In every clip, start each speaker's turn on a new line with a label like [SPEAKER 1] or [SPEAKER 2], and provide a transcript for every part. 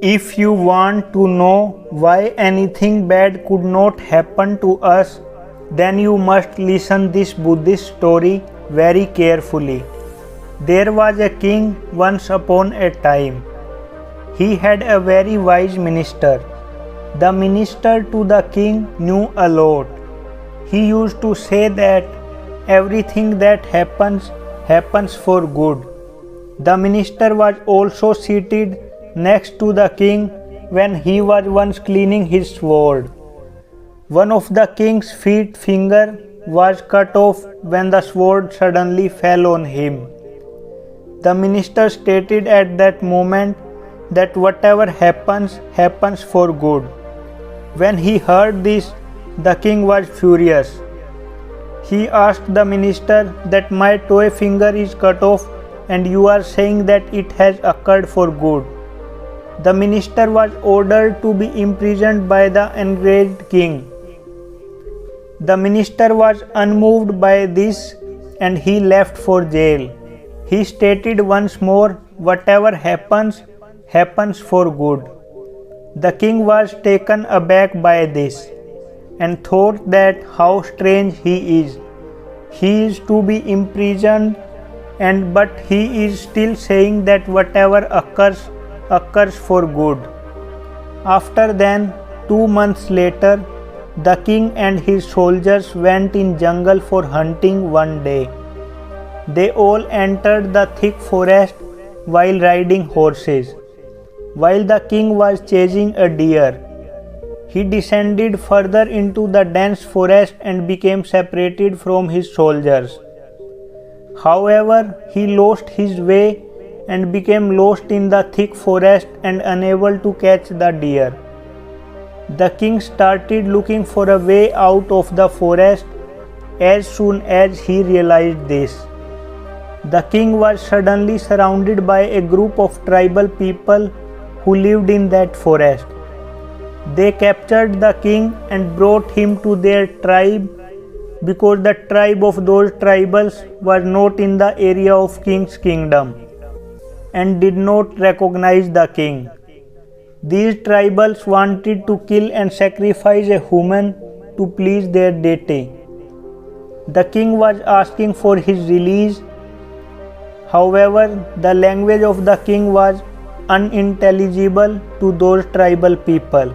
[SPEAKER 1] If you want to know why anything bad could not happen to us, then you must listen this Buddhist story very carefully. There was a king once upon a time. He had a very wise minister. The minister to the king knew a lot. He used to say that everything that happens for good. The minister was also seated next to the king when he was once cleaning his sword. One of the king's finger was cut off when the sword suddenly fell on him. The minister stated at that moment that whatever happens for good. When he heard this, the king was furious. He asked the minister that my toe finger is cut off and you are saying that it has occurred for good. The minister was ordered to be imprisoned by the enraged king. The minister was unmoved by this and he left for jail. He stated once more, whatever happens for good. The king was taken aback by this and thought that how strange he is. He is to be imprisoned but he is still saying that whatever occurs for good. After then, 2 months later, the king and his soldiers went in jungle for hunting one day. They all entered the thick forest while riding horses. While the king was chasing a deer, he descended further into the dense forest and became separated from his soldiers. However, he lost his way and became lost in the thick forest and unable to catch the deer. The king started looking for a way out of the forest as soon as he realized this. The king was suddenly surrounded by a group of tribal people who lived in that forest. They captured the king and brought him to their tribe because the tribe of those tribals was not in the area of king's kingdom and did not recognize the king. These tribals wanted to kill and sacrifice a human to please their deity. The king was asking for his release. However, the language of the king was unintelligible to those tribal people.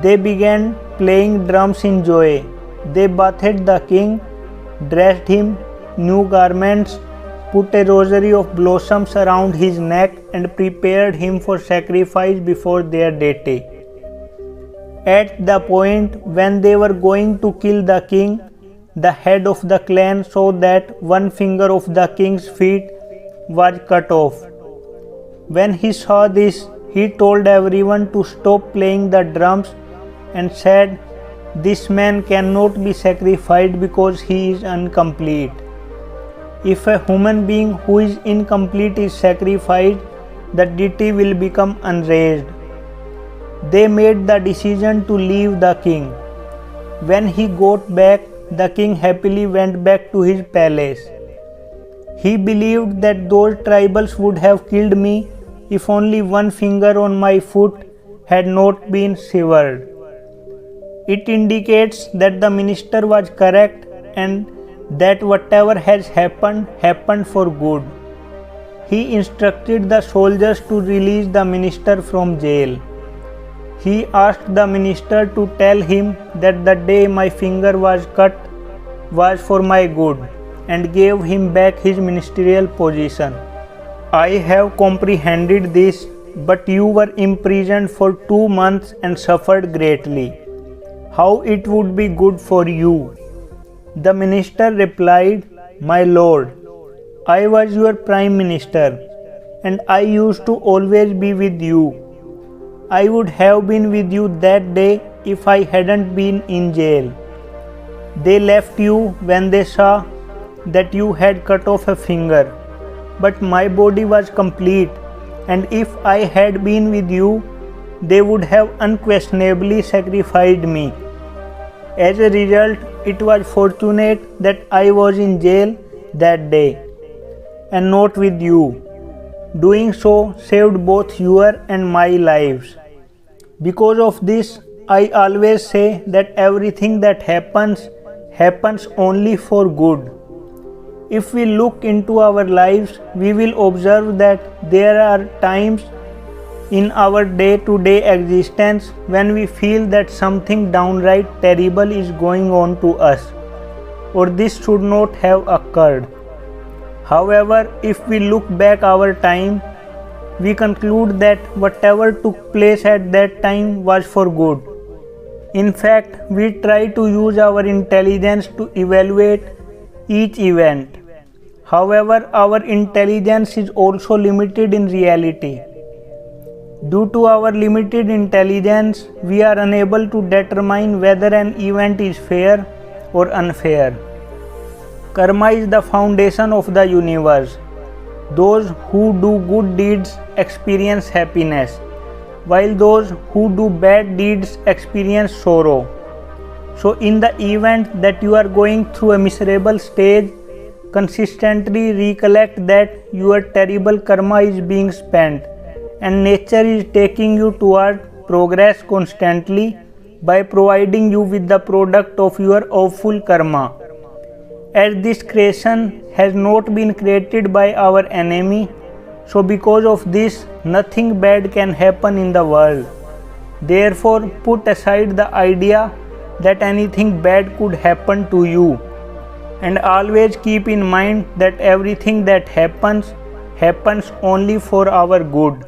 [SPEAKER 1] They began playing drums in joy. They bathed the king, dressed him new garments, put a rosary of blossoms around his neck and prepared him for sacrifice before their deity. At the point when they were going to kill the king, the head of the clan saw that one finger of the king's feet was cut off. When he saw this, he told everyone to stop playing the drums and said, "This man cannot be sacrificed because he is incomplete. If a human being who is incomplete is sacrificed, the deity will become enraged." They made the decision to leave the king. When he got back, the king happily went back to his palace. He believed that those tribals would have killed me if only one finger on my foot had not been severed. It indicates that the minister was correct and that whatever has happened for good. He instructed the soldiers to release the minister from jail. He asked the minister to tell him that the day my finger was cut was for my good and gave him back his ministerial position. I have comprehended this, but you were imprisoned for 2 months and suffered greatly. How it would be good for you? The minister replied, "My lord, I was your prime minister and I used to always be with you. I would have been with you that day if I hadn't been in jail. They left you when they saw that you had cut off a finger, but my body was complete, and if I had been with you, they would have unquestionably sacrificed me. As a result, it was fortunate that I was in jail that day and not with you. Doing so saved both your and my lives. Because of this, I always say that everything that happens only for good. If we look into our lives, we will observe that there are times in our day-to-day existence when we feel that something downright terrible is going on to us, or this should not have occurred. However, if we look back our time, we conclude that whatever took place at that time was for good. In fact, we try to use our intelligence to evaluate each event. However, our intelligence is also limited in reality. Due to our limited intelligence, we are unable to determine whether an event is fair or unfair. Karma is the foundation of the universe. Those who do good deeds experience happiness, while those who do bad deeds experience sorrow. So, in the event that you are going through a miserable stage, consistently recollect that your terrible karma is being spent and nature is taking you toward progress constantly by providing you with the product of your awful karma. As this creation has not been created by our enemy, so because of this, nothing bad can happen in the world. Therefore, put aside the idea that anything bad could happen to you, and always keep in mind that everything that happens only for our good.